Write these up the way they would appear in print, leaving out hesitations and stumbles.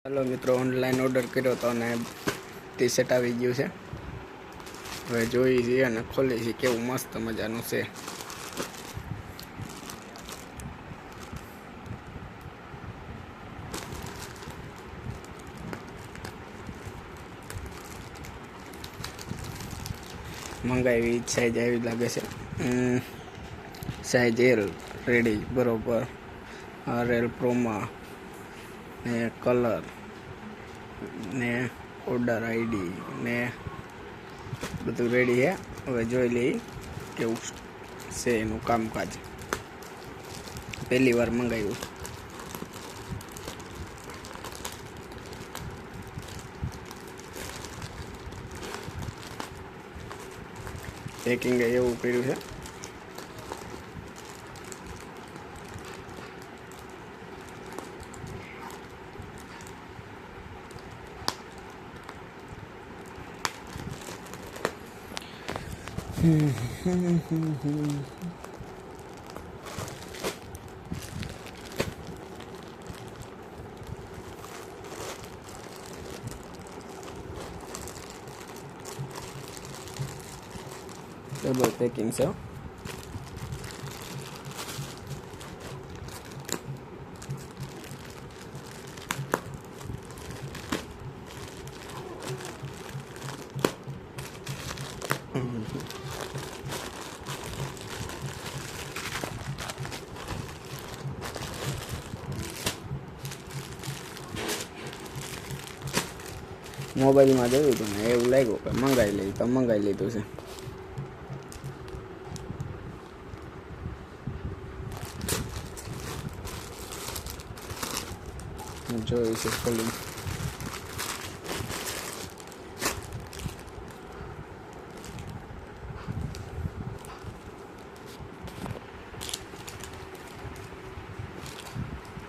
Hello मित्रों, online order कर्यो तो ने टी शर्ट આવી ગયું છે। હવે જોઈ છે અને ખોલી છે કેવું મસ્ત મજાનું છે। મંગાવી સાઈઝ આવી લાગે છે। સાઈઝ એલ રેડી બરોબર। RL પ્રોમાં ને કલર ને ઓર્ડર આઈડી ને બધું રેડી છે। હવે જોઈ લઈ કેવું છે એનું કામકાજ। પહેલી વાર મંગાવ્યું। પેકિંગ એવું કર્યું છે। डबल पैकिंग से मोबाइल में जोयुं तो ने एवं लाग्युं के मंगाई लई तो मंगाई लीधुं छे। જોઈ છે ખોલી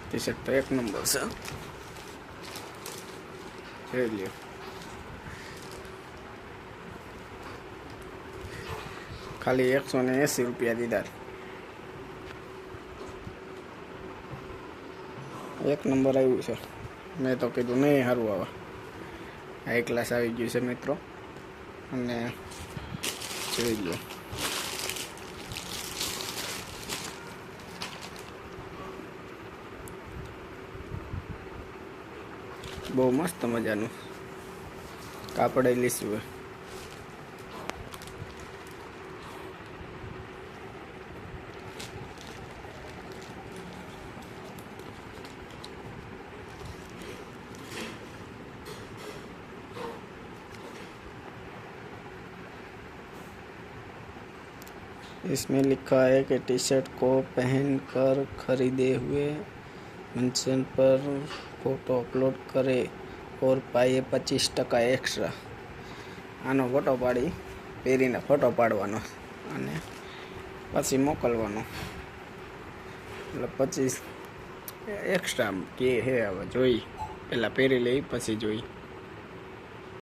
ટી શર્ટ તો એક નંબર છે। જોઈ લ્યો। ખાલી 180 રૂપિયા દીધા। एक नंबर आव्યું છે। મેં તો કીધું નહીં સારું આવે। હાઈ ક્લાસ આવી ગયું છે મિત્રો। અને જોઈ લો બહુ મસ્ત મજાનું કાપડ લીસું છે। इसमें लिखा है कि टी शर्ट को पहनकर खरीदे हुए मेंशन पर फोटो अपलोड करें और पाए 25% एक्स्ट्रा। આનો ફોટો પાડી પહેરીને ફોટો પાડવાનો અને પછી મોકલવાનો એટલે 25 એક્સ્ટ્રા કે હે। હવે જોઈ પહેલાં પહેરી લઈ પછી જોઈ।